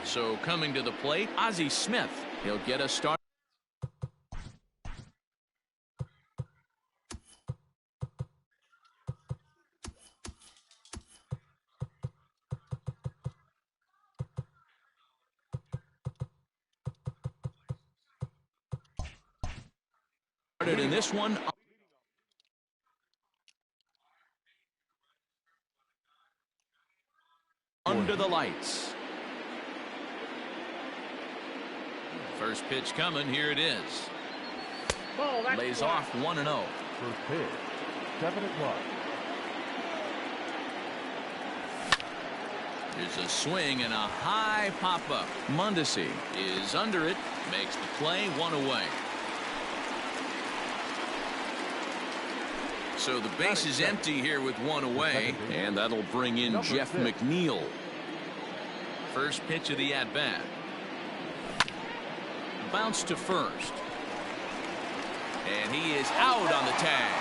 So coming to the plate, Ozzie Smith. He'll get a start. In this one, under the lights. First pitch coming. Here it is. Lays off 1-0. First pitch, 7-1. There's a swing and a high pop-up. Mondesi is under it. Makes the play, 1 away. So the base is empty here with 1 away, and that'll bring in Jeff McNeil. First pitch of the at-bat. Bounce to first. And he is out on the tag.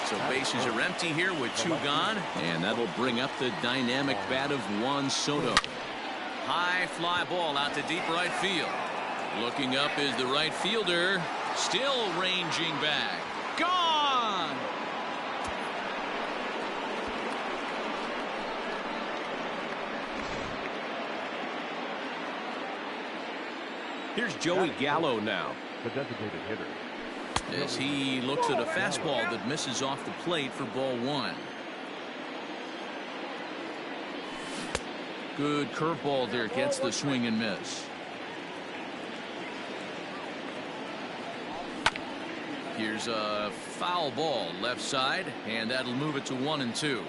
So bases are empty here with 2 gone, and that'll bring up the dynamic bat of Juan Soto. High fly ball out to deep right field. Looking up is the right fielder. Still ranging back. Gone! Here's Joey Gallo now, the designated hitter. As he looks at a fastball that misses off the plate for ball 1. Good curveball there. Gets the swing and miss. Here's a foul ball left side, and that'll move it to 1-2.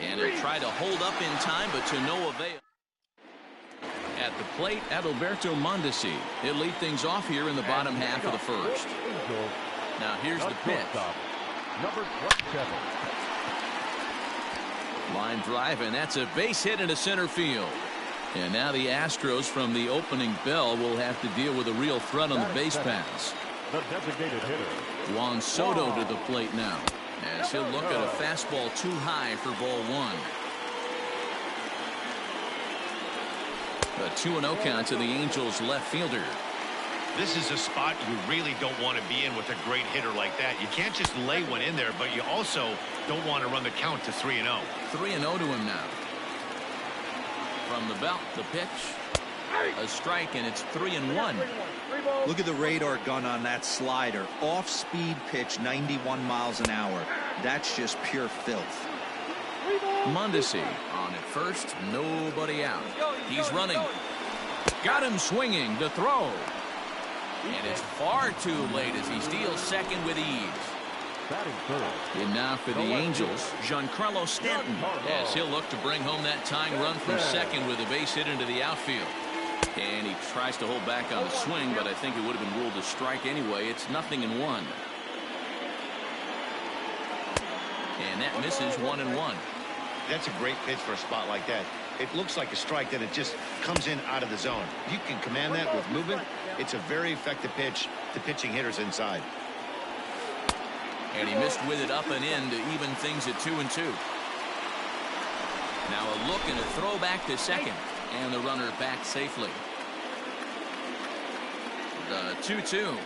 And he'll try to hold up in time, but to no avail. At the plate, Adalberto Mondesi. He'll lead things off here in the bottom half of the first. Now here's the pitch. Number 27. Line drive, and that's a base hit into center field. And now the Astros from the opening bell will have to deal with a real threat on the base paths. The designated hitter. Juan Soto to the plate now, as he'll look at a fastball too high for ball 1. A 2-0 count to the Angels left fielder. This is a spot you really don't want to be in with a great hitter like that. You can't just lay one in there, but you also don't want to run the count to 3-0. 3-0 to him now. From the belt, the pitch. A strike, and it's 3-1. Look at the radar gun on that slider. Off-speed pitch, 91 miles an hour. That's just pure filth. Mondesi on at first, nobody out. He's running. Got him swinging to throw. And it's far too late as he steals second with ease. And now for the Angels, Giancarlo Stanton, as he'll look to bring home that tying run from second with a base hit into the outfield. And he tries to hold back on the swing, but I think it would have been ruled a strike anyway. It's 0-1. And that misses 1-1. That's a great pitch for a spot like that. It looks like a strike, then it just comes in out of the zone. You can command that with movement. It's a very effective pitch to pitching hitters inside. And he missed with it up and in to even things at 2-2. Now a look and a throw back to second, and the runner back safely. The 2-2.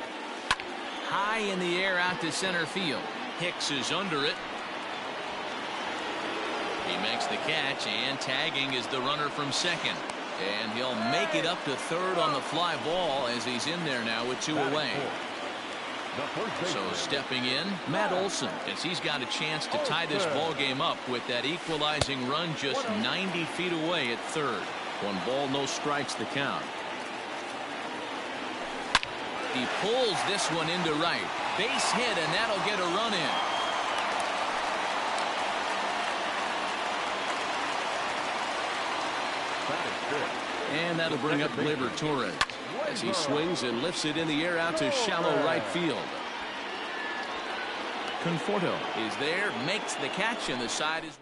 High in the air out to center field. Hicks is under it. He makes the catch, and tagging is the runner from second. And he'll make it up to third on the fly ball as he's in there now with 2 away. So stepping in, Matt Olson, as he's got a chance to tie this ball game up with that equalizing run just 90 feet away at third. 1 ball, no strikes the count. He pulls this one into right. Base hit, and that'll get a run in. And that'll bring up Gleyber Torres as he swings and lifts it in the air out to shallow right field. Conforto is there, makes the catch, and the side is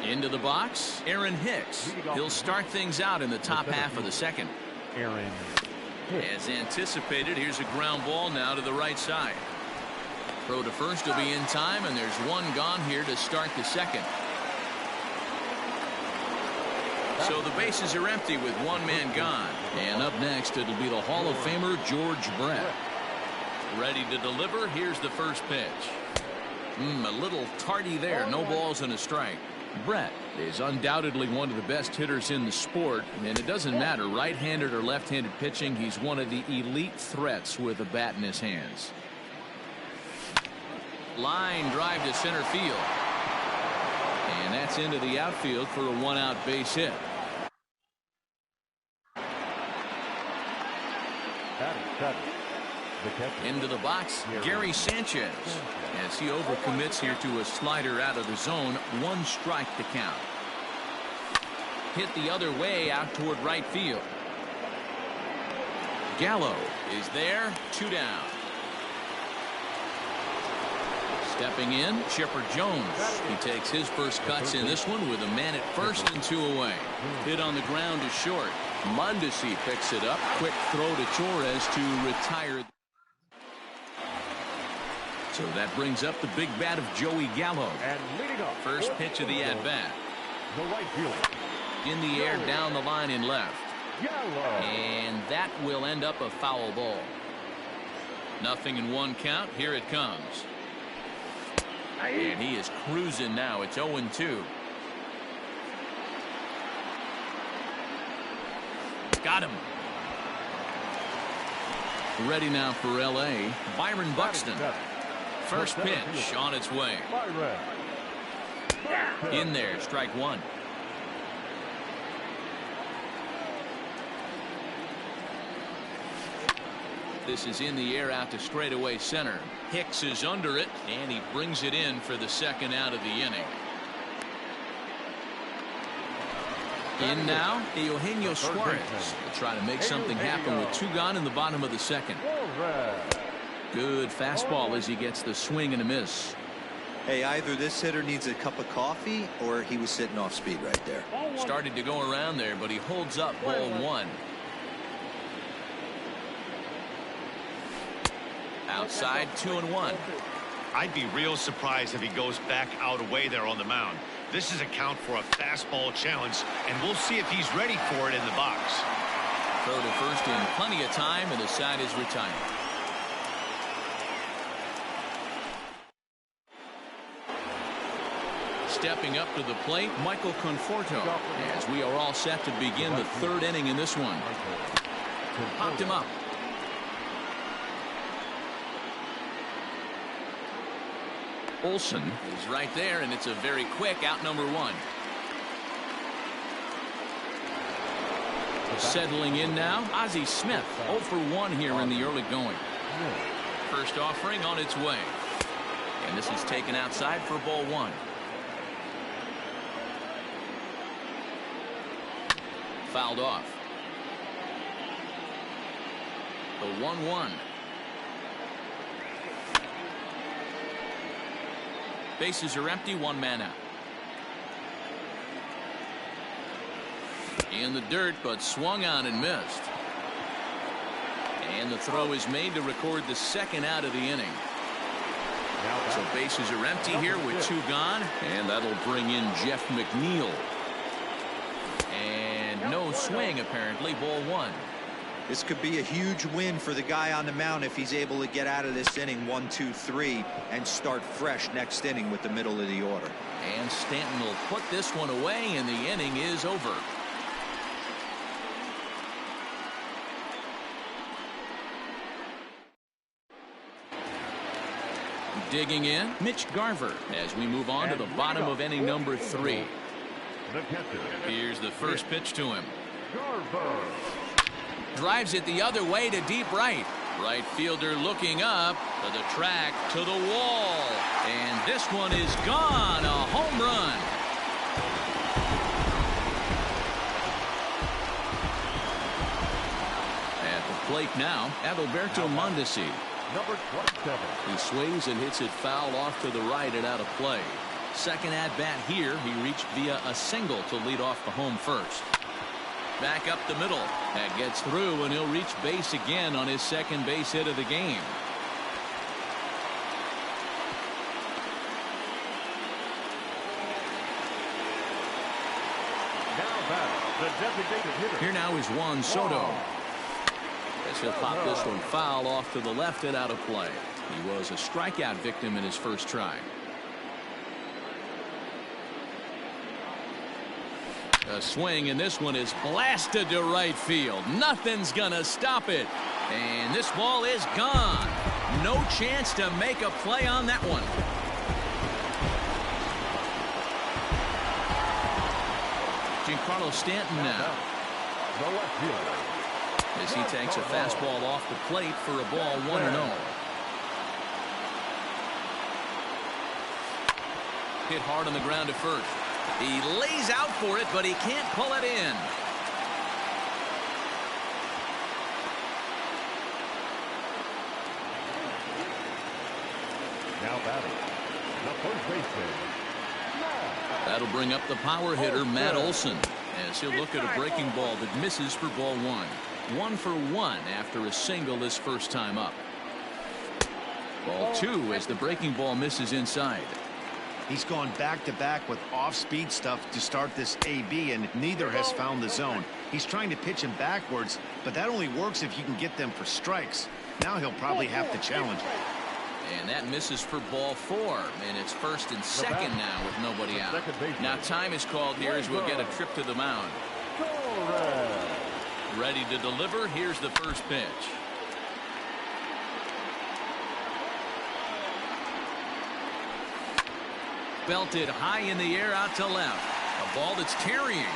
into the box. Aaron Hicks. He'll start things out in the top half of the second. Aaron. As anticipated, here's a ground ball now to the right side. Throw to first will be in time, and there's one gone here to start the second. So the bases are empty with one man gone. And up next, it'll be the Hall of Famer George Brett. Ready to deliver. Here's the first pitch. A little tardy there. No balls and a strike. Brett is undoubtedly one of the best hitters in the sport, and it doesn't matter right-handed or left-handed pitching. He's one of the elite threats with a bat in his hands. Line drive to center field, and that's into the outfield for a one-out base hit. Into the box, Gary Sanchez, as he overcommits here to a slider out of the zone. 1 strike to count. Hit the other way out toward right field. Gallo is there. 2 down. Stepping in, Chipper Jones. He takes his first cuts in this one with a man at first and 2 away. Hit on the ground to short. Mondesi picks it up. Quick throw to Torres to retire. So that brings up the big bat of Joey Gallo. And leading off, first pitch of the at-bat. The right fielder. In the air, down the line and left. Gallo. And that will end up a foul ball. 0-1 count. Here it comes. And he is cruising now. It's 0-2. Got him. Ready now for L.A. Byron Buxton. First pitch on its way. In there, strike 1. This is in the air out to straightaway center. Hicks is under it, and he brings it in for the second out of the inning. In now, Eugenio Suarez will try to make something happen with 2 gone in the bottom of the second. Good fastball as he gets the swing and a miss. Hey, either this hitter needs a cup of coffee or he was sitting off speed right there. Started to go around there, but he holds up. Ball 1. Outside, 2-1. I'd be real surprised if he goes back out away there on the mound. This is a count for a fastball challenge, and we'll see if he's ready for it in the box. Throw to first in plenty of time, and the side is retired. Stepping up to the plate, Michael Conforto, as we are all set to begin the 3rd inning in this one. Popped him up. Olsen is right there, and it's a very quick out number 1. Settling in now, Ozzie Smith, 0 for 1 here in the early going. First offering on its way. And this is taken outside for ball 1. Fouled off. The 1-1. Bases are empty, 1 man out. In the dirt, but swung on and missed. And the throw is made to record the second out of the inning. So bases are empty here with 2 gone, and that'll bring in Jeff McNeil. And no swing, apparently. Ball 1. This could be a huge win for the guy on the mound if he's able to get out of this inning 1, 2, 3 and start fresh next inning with the middle of the order. And Stanton will put this one away, and the inning is over. Digging in, Mitch Garver, as we move on to the bottom of inning number 3. Here's the first pitch to him. Drives it the other way to deep right. Right fielder looking up to the track, to the wall. And this one is gone. A home run. At the plate now, Adalberto Mondesi. Number 27. He swings and hits it foul off to the right and out of play. Second at bat here, he reached via a single to lead off the home first. Back up the middle. That gets through, and he'll reach base again on his second base hit of the game. Here now is Juan Soto. Guess he'll pop this one foul off to the left and out of play. He was a strikeout victim in his first try. A swing, and this one is blasted to right field. Nothing's gonna stop it. And this ball is gone. No chance to make a play on that one. Giancarlo Stanton now. As he takes a fastball off the plate for a ball 1-0. Hit hard on the ground to first. He lays out for it, but he can't pull it in. Now batting, the first baseman. That'll bring up the power hitter, Matt Olson, as he'll look at a breaking ball that misses for ball 1. 1 for 1 after a single his first time up. Ball 2 as the breaking ball misses inside. He's gone back-to-back with off-speed stuff to start this AB, and neither has found the zone. He's trying to pitch him backwards, but that only works if you can get them for strikes. Now he'll probably have to challenge it. And that misses for ball 4, and it's first and second now with nobody out. Now time is called here as we'll get a trip to the mound. Ready to deliver. Here's the first pitch. Belted high in the air out to left. A ball that's carrying.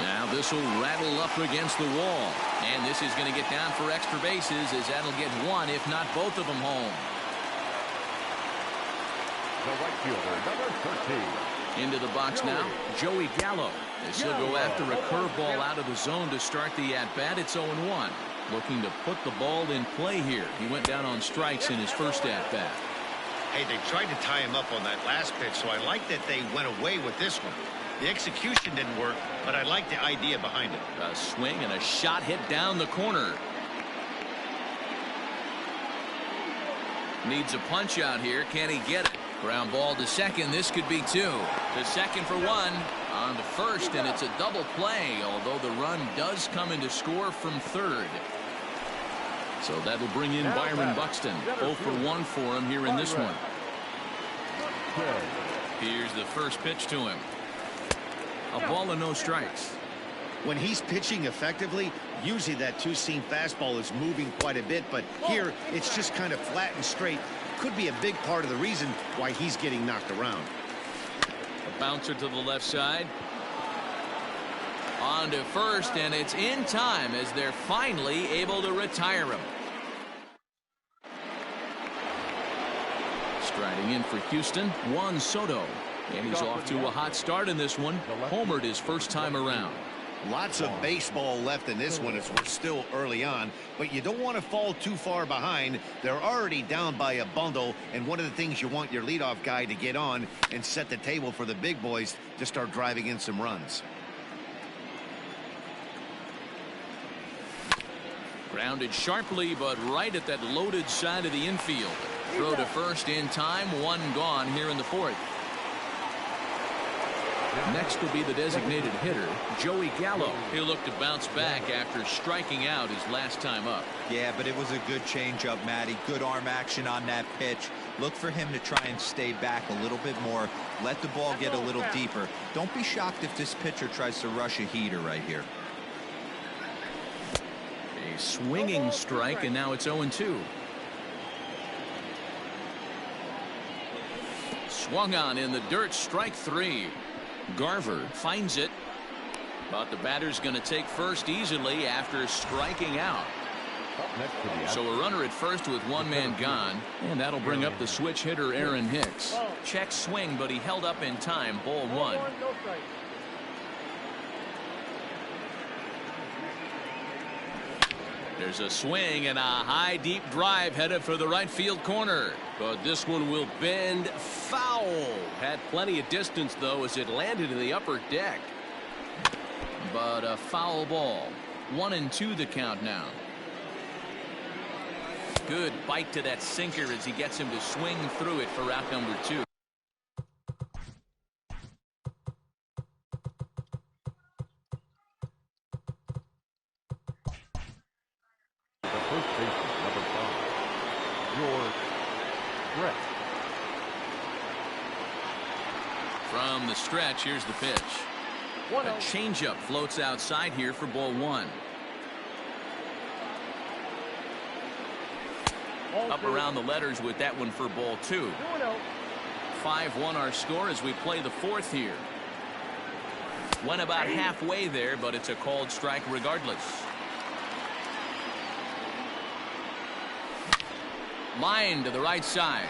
Now this will rattle up against the wall. And this is going to get down for extra bases as that'll get one, if not both of them, home. The right fielder, number 13. Into the box now, Joey Gallo. As he'll go after a curveball out of the zone to start the at-bat. It's 0-1. Looking to put the ball in play here. He went down on strikes in his first at-bat. Hey, they tried to tie him up on that last pitch, so I like that they went away with this one. The execution didn't work, but I like the idea behind it. A swing and a shot hit down the corner. Needs a punch out here. Can he get it? Ground ball to second. This could be 2. To second for 1. On to first, and it's a double play, although the run does come into score from third. So that'll bring in Byron Buxton. 0 for 1 for him here in this one. Here's the first pitch to him. A ball and no strikes. When he's pitching effectively, usually that two-seam fastball is moving quite a bit, but here it's just kind of flat and straight. Could be a big part of the reason why he's getting knocked around. A bouncer to the left side. On to first, and it's in time as they're finally able to retire him. Striding in for Houston, Juan Soto. And he's off to a hot start in this one. Homered his first time around. Lots of baseball left in this one as we're still early on, but you don't want to fall too far behind. They're already down by a bundle, and one of the things you want your leadoff guy to get on and set the table for the big boys to start driving in some runs. Grounded sharply, but right at that loaded side of the infield. Throw to first in time. 1 gone here in the 4th. Next will be the designated hitter, Joey Gallo. He'll look to bounce back after striking out his last time up. Yeah, but it was a good changeup, Matty. Good arm action on that pitch. Look for him to try and stay back a little bit more. Let the ball get a little deeper. Don't be shocked if this pitcher tries to rush a heater right here. A swinging strike, and now it's 0-2. Swung on in the dirt, strike 3. Garver finds it, but the batter's going to take first easily after striking out. So a runner at first with 1 man gone, and that'll bring up the switch hitter Aaron Hicks. Check swing, but he held up in time. Ball 1. There's a swing and a high deep drive headed for the right field corner, but this one will bend foul. Had plenty of distance though as it landed in the upper deck, but a foul ball. 1-2 the count now. Good bite to that sinker as he gets him to swing through it for out number 2. Correct. From the stretch, here's the pitch. A changeup floats outside here for ball one. Up around the letters with that one for ball two. 5-1 our score as we play the fourth here. Went about halfway there, but it's a called strike regardless. Line to the right side.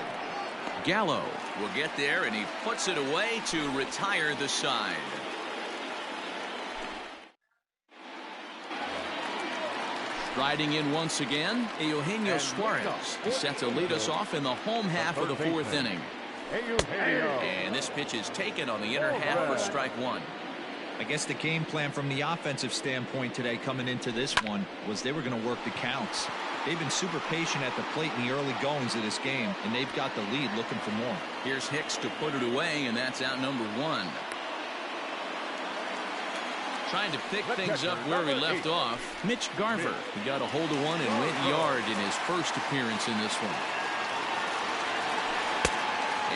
Gallo will get there, and he puts it away to retire the side. Riding in once again, Eugenio Suarez is set to lead us off in the home half of the fourth inning. And this pitch is taken on the inner half for strike one. I guess the game plan from the offensive standpoint today coming into this one was they were going to work the counts. They've been super patient at the plate in the early goings of this game, and they've got the lead looking for more. Here's Hicks to put it away, and that's out number one. Trying to pick things up where he left off, Mitch Garver. He got a hold of one and went yard in his first appearance in this one.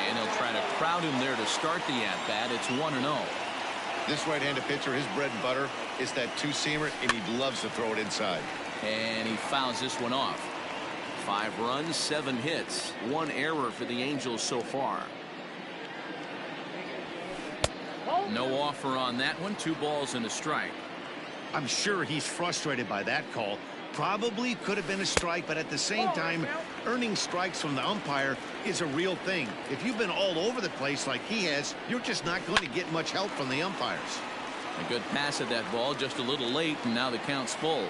And he'll try to crowd him there to start the at-bat. It's 1-0. This right-handed pitcher, his bread and butter is that two-seamer, and he loves to throw it inside. And he fouls this one off. 5 runs, 7 hits, 1 error for the Angels so far. No offer on that one. 2 balls and a strike. I'm sure he's frustrated by that call. Probably could have been a strike, but at the same time, earning strikes from the umpire is a real thing. If you've been all over the place like he has, you're just not going to get much help from the umpires. A good pass at that ball, just a little late, and now the count's full.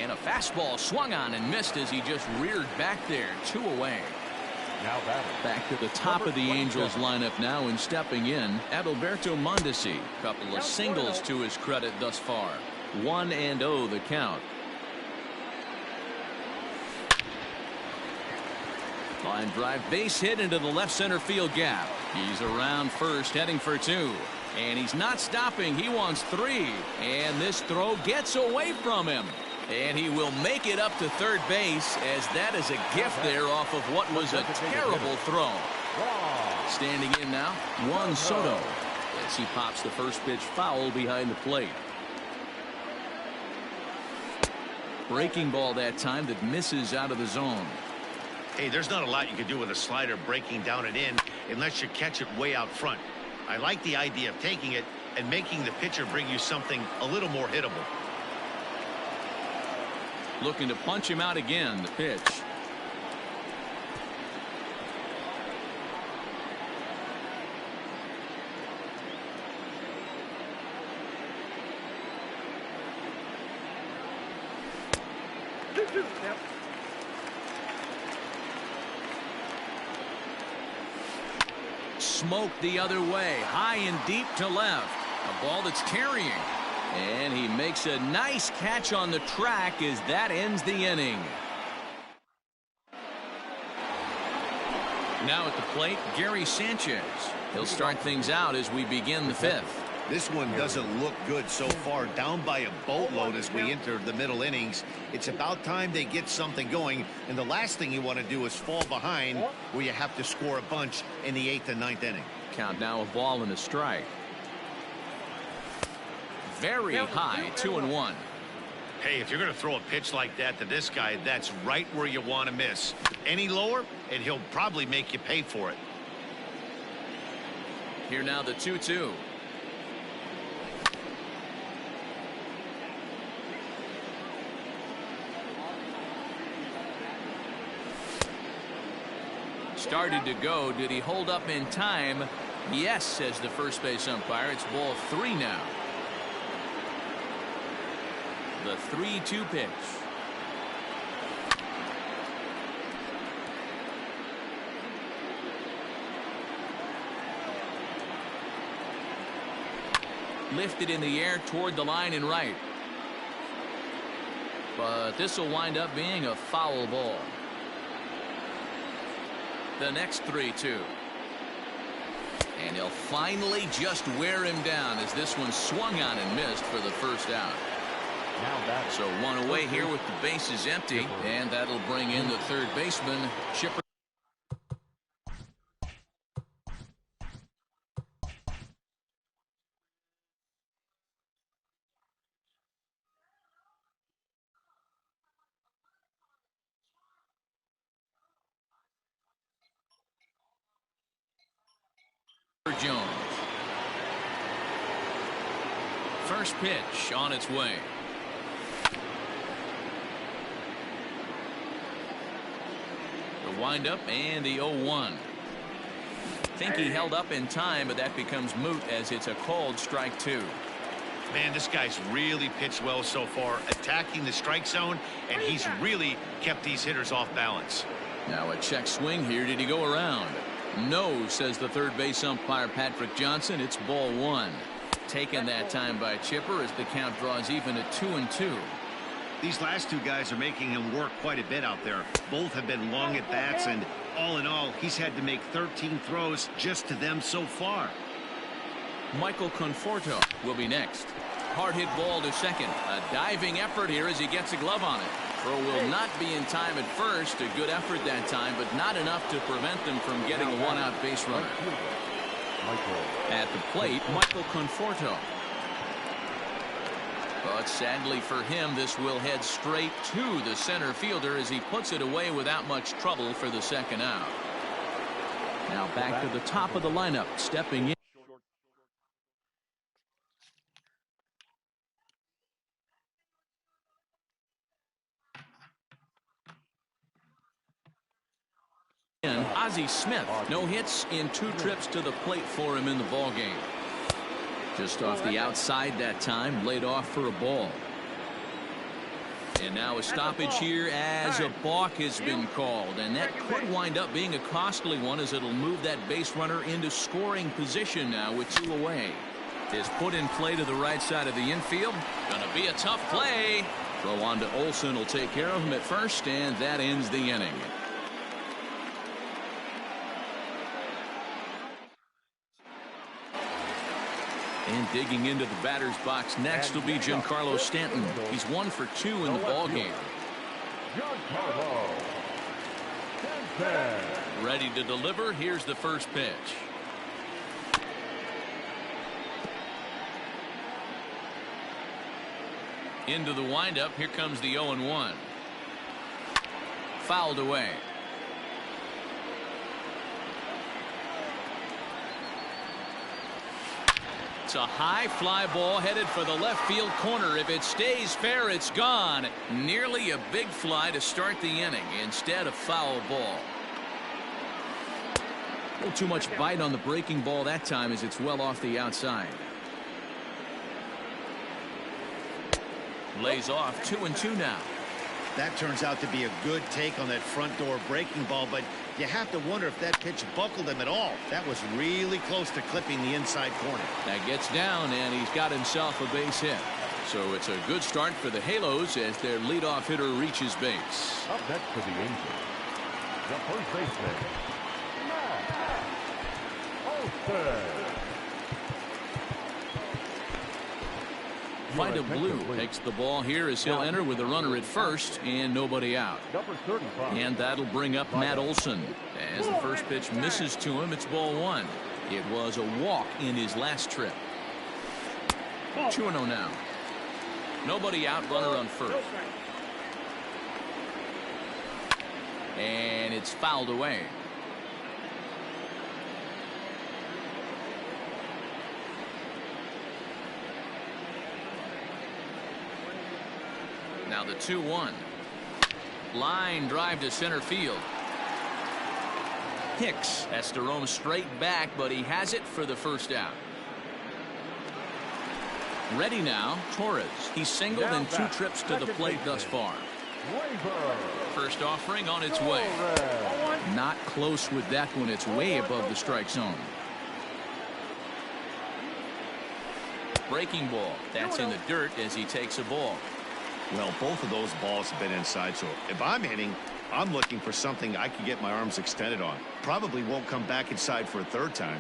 And a fastball swung on and missed as he just reared back there. 2 away. Now back to the top of the Angels lineup now, and stepping in, Adalberto Mondesi. Couple of singles to his credit thus far. 1-0 the count. Line drive, base hit into the left center field gap. He's around first, heading for 2. And he's not stopping. He wants 3. And this throw gets away from him. And he will make it up to third base, as that is a gift there off of what was a terrible throw. Standing in now, Juan Soto, as he pops the first pitch foul behind the plate. Breaking ball that time that misses out of the zone. Hey, there's not a lot you can do with a slider breaking down and in unless you catch it way out front. I like the idea of taking it and making the pitcher bring you something a little more hittable. Looking to punch him out again. The pitch. Smoked the other way, high and deep to left. A ball that's carrying. And he makes a nice catch on the track as that ends the inning. Now at the plate, Gary Sanchez. He'll start things out as we begin the 5th. This one doesn't look good so far. Down by a boatload as we enter the middle innings. It's about time they get something going. And the last thing you want to do is fall behind where you have to score a bunch in the 8th and 9th inning. Count now, a ball and a strike. Very high, 2-1. Hey, if you're going to throw a pitch like that to this guy, that's right where you want to miss. Any lower, and he'll probably make you pay for it. Here now the 2-2. Started to go. Did he hold up in time? Yes, says the first base umpire. It's ball 3 now. The 3-2 pitch. Lifted in the air toward the line and right. But this will wind up being a foul ball. The next 3-2. And he'll finally just wear him down as this one swung on and missed for the first out. So one away here with the bases empty, and that'll bring in the third baseman, Chipper Jones. First pitch on its way. The windup and the 0-1. Think he held up in time, but that becomes moot as it's a called strike two. Man, this guy's really pitched well so far, attacking the strike zone, and he's really kept these hitters off balance. Now a check swing here. Did he go around? No, says the third base umpire Patrick Johnson. It's ball one. Taken that time by Chipper as the count draws even at 2-2. These last two guys are making him work quite a bit out there. Both have been long at bats, and all in all, he's had to make 13 throws just to them so far. Michael Conforto will be next. Hard hit ball to second. A diving effort here as he gets a glove on it. Throw will not be in time at first. A good effort that time, but not enough to prevent them from getting a one-out base runner. At the plate, Michael Conforto. But sadly for him, this will head straight to the center fielder as he puts it away without much trouble for the second out. Now back to the top of the lineup, stepping in. Ozzie Smith, no hits in 2 trips to the plate for him in the ballgame. Just off the outside that time, laid off for a ball. And now a stoppage here as a balk has been called, and that could wind up being a costly one as it'll move that base runner into scoring position now with 2 away. Is put in play to the right side of the infield. Gonna be a tough play. Throw on to Olsen will take care of him at first, and that ends the inning. And digging into the batter's box next will be Giancarlo Stanton. He's 1 for 2 in the ballgame. Ready to deliver. Here's the first pitch. Into the windup. Here comes the 0-1. Fouled away. It's a high fly ball headed for the left field corner. If it stays fair, it's gone. Nearly a big fly to start the inning. Instead, a foul ball. A little too much bite on the breaking ball that time as it's well off the outside. Lays off 2-2 now. That turns out to be a good take on that front door breaking ball, but you have to wonder if that pitch buckled him at all. That was really close to clipping the inside corner. That gets down, and he's got himself a base hit. So it's a good start for the Halos as their leadoff hitter reaches base. Up next for the Angels, the first baseman, Olsen. Vida Blue takes the ball here as he'll enter with a runner at first and nobody out. And that'll bring up Matt Olson. As the first pitch misses to him, it's ball one. It was a walk in his last trip. 2-0 now. Nobody out, runner on first. And it's fouled away. Now the 2-1. Line drive to center field. Hicks has to roam straight back, but he has it for the first out. Ready now, Torres. He's singled in 2 trips to the plate thus far. First offering on its way. Not close with that one. It's way above the strike zone. Breaking ball. That's in the dirt as he takes a ball. Well, both of those balls have been inside, so if I'm hitting, I'm looking for something I can get my arms extended on. Probably won't come back inside for a third time.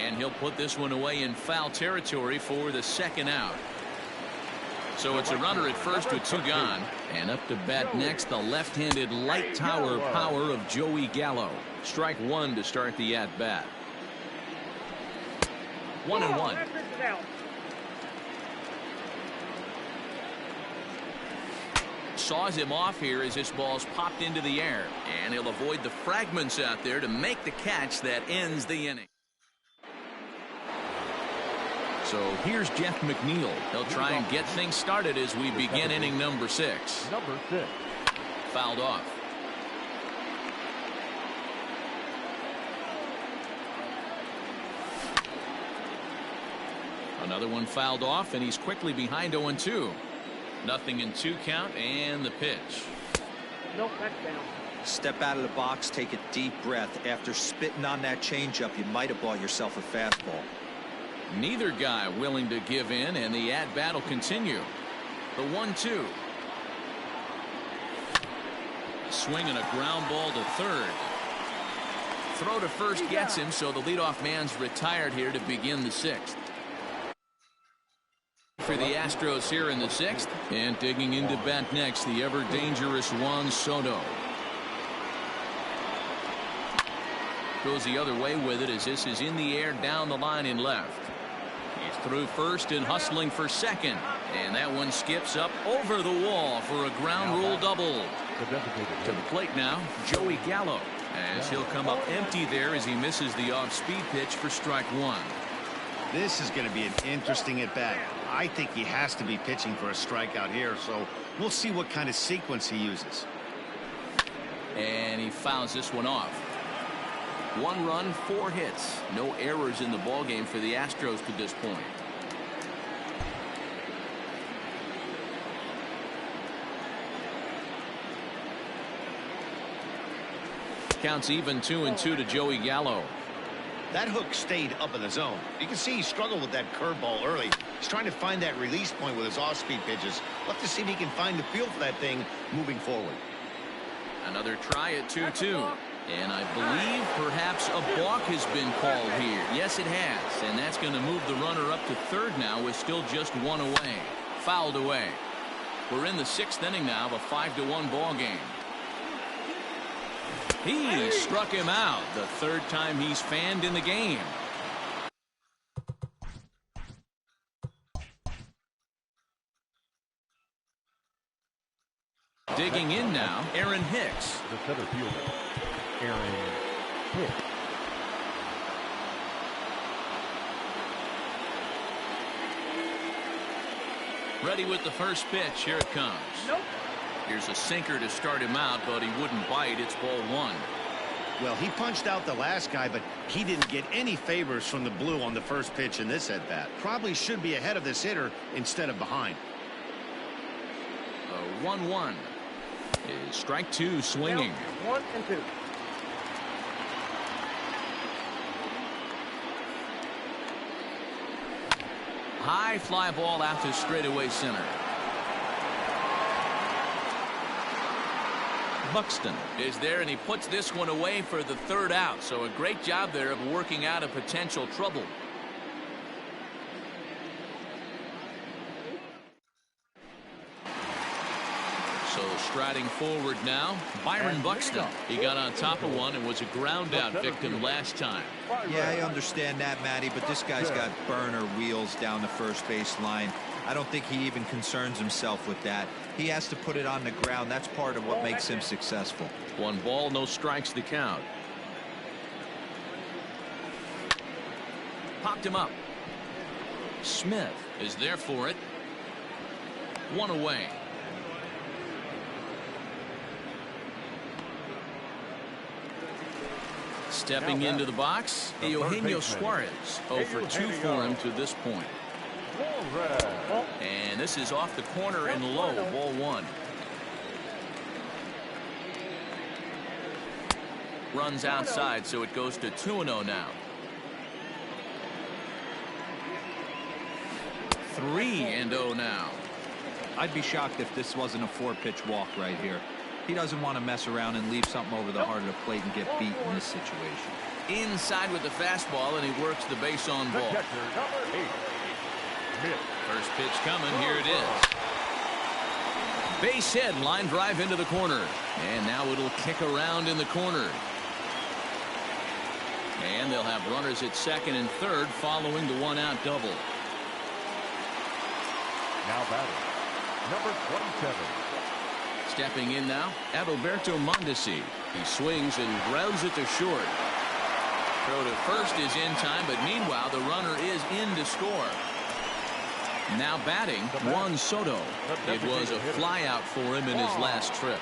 And he'll put this one away in foul territory for the second out. So it's a runner at first with 2 gone. And up to bat next, the left-handed light tower power of Joey Gallo. Strike 1 to start the at-bat. 1-1. Saws him off here as this ball's popped into the air. And he'll avoid the fragments out there to make the catch that ends the inning. So here's Jeff McNeil. He'll try and get things started as we begin inning number 6. Fouled off. Another one fouled off, and he's quickly behind 0-2. Nothing in 2 count, and the pitch. Nope, that's down. Step out of the box, take a deep breath. After spitting on that changeup, you might have bought yourself a fastball. Neither guy willing to give in, and the at-bat will continue. The 1-2. Swinging a ground ball to third. Throw to first gets him, so the leadoff man's retired here to begin the 6th. For the Astros here in the 6th, and digging into bat next, the ever-dangerous Juan Soto. Goes the other way with it as this is in the air down the line in left. He's through first and hustling for second. And that one skips up over the wall for a ground rule double. To the plate now, Joey Gallo, as he'll come up empty there as he misses the off-speed pitch for strike 1. This is going to be an interesting at-bat. I think he has to be pitching for a strikeout here, so we'll see what kind of sequence he uses. And he fouls this one off. 1 run, 4 hits. No errors in the ballgame for the Astros to this point. Counts even 2-2 to Joey Gallo. That hook stayed up in the zone. You can see he struggled with that curveball early. He's trying to find that release point with his off-speed pitches. We'll have to see if he can find the feel for that thing moving forward. Another try at 2-2. And I believe perhaps a balk has been called here. Yes, it has. And that's going to move the runner up to third now with still just 1 away. Fouled away. We're in the 6th inning now of a 5-1 ball game. He struck him out the 3rd time he's fanned in the game. Digging in now, Aaron Hicks. The center fielder, Aaron Hicks. Ready with the first pitch. Here it comes. Nope. Here's a sinker to start him out, but he wouldn't bite. It's ball 1. Well, he punched out the last guy, but he didn't get any favors from the blue on the first pitch in this at-bat. Probably should be ahead of this hitter instead of behind. 1-1 is strike 2 swinging. 1 and 2. High fly ball out to straightaway center. Buxton is there, and he puts this one away for the 3rd out. So a great job there of working out a potential trouble. So striding forward now, Byron Buxton. He got on top of one and was a ground out victim last time. Yeah, I understand that, Matty, but this guy's got burner wheels down the first base line. I don't think he even concerns himself with that. He has to put it on the ground. That's part of what makes him successful. 1 ball, no strikes to count. Popped him up. Smith is there for it. 1 away. Stepping into the box, Eugenio Suarez. 0 for 2 for him to this point. And this is off the corner and low, ball 1. Runs outside, so it goes to 2-0 now. 3-0 now. I'd be shocked if this wasn't a 4-pitch walk right here. He doesn't want to mess around and leave something over the heart of the plate and get beat in this situation. Inside with the fastball, and he works the base on ball. First pitch coming. Here it is. Base hit, line drive into the corner. And now it'll kick around in the corner. And they'll have runners at second and third following the one-out double. Now batting, number 27. Stepping in now, Adalberto Mondesi. He swings and grounds it to short. Throw to first is in time, but meanwhile the runner is in to score. Now batting, Juan Soto. It was a flyout for him in his last trip.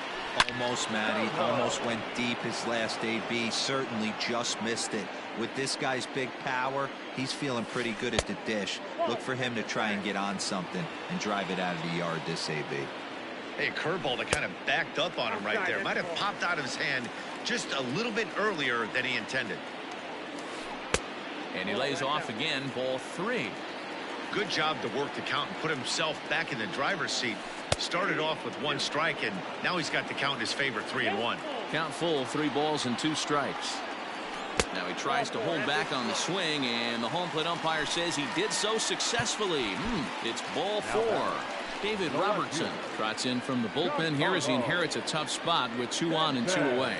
Almost, Matty. Almost went deep his last AB. Certainly just missed it. With this guy's big power, he's feeling pretty good at the dish. Look for him to try and get on something and drive it out of the yard this AB. Hey, a curveball that kind of backed up on him right there. Might have popped out of his hand just a little bit earlier than he intended. And he lays off again, ball 3. Good job to work the count and put himself back in the driver's seat. Started off with 1 strike, and now he's got the count in his favor, 3-1. Count full, 3 balls and 2 strikes. Now he tries to hold back on the swing, and the home plate umpire says he did so successfully. It's ball 4. David Robertson trots in from the bullpen here as he inherits a tough spot with 2 on and 2 away.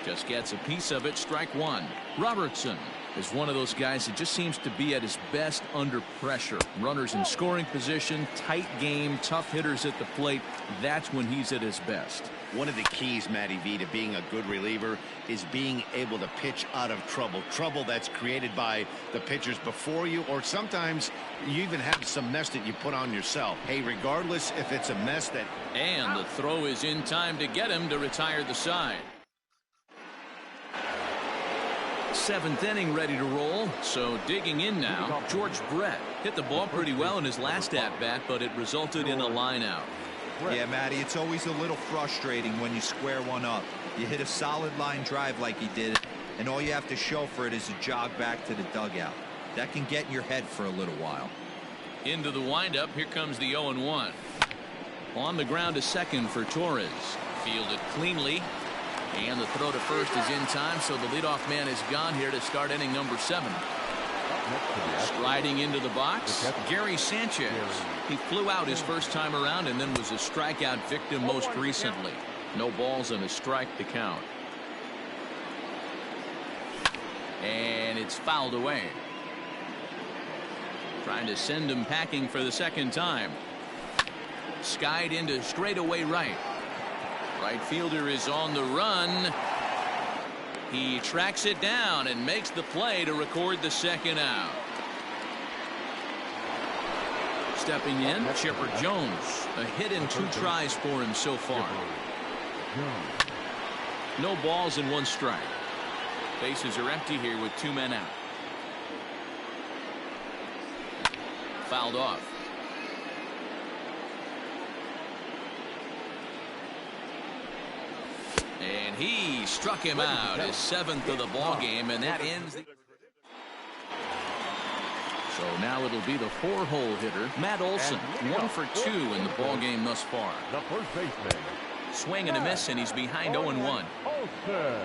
Just gets a piece of it, strike 1. Robertson is one of those guys that just seems to be at his best under pressure. Runners in scoring position, tight game, tough hitters at the plate. That's when he's at his best. One of the keys, Matty V, to being a good reliever is being able to pitch out of trouble. Trouble that's created by the pitchers before you, or sometimes you even have some mess that you put on yourself. Hey, regardless if it's a mess that... And the throw is in time to get him to retire the side. 7th inning ready to roll. So digging in now, George Brett hit the ball pretty well in his last at-bat, but it resulted in a line out. Yeah, Matty, it's always a little frustrating when you square one up. You hit a solid line drive like he did, and all you have to show for it is a jog back to the dugout. That can get in your head for a little while. Into the windup, here comes the 0-1. On the ground to second for Torres. Fielded cleanly. And the throw to first is in time, so the leadoff man is gone here to start inning number 7. Striding into the box, Gary Sanchez. He flew out his first time around and then was a strikeout victim most recently. No balls and a strike to count. And it's fouled away. Trying to send him packing for the second time. Skied into straightaway right. Right fielder is on the run. He tracks it down and makes the play to record the second out. Stepping in, Chipper Jones. A hit and 2 tries for him so far. No balls and 1 strike. Bases are empty here with 2 men out. Fouled off. And he struck him out, his 7th of the ball game, and that ends the... So now it'll be the 4-hole hitter, Matt Olson, 1 for 2 in the ball game thus far. The first baseman. Swing and a miss, and he's behind 0-1. Olson.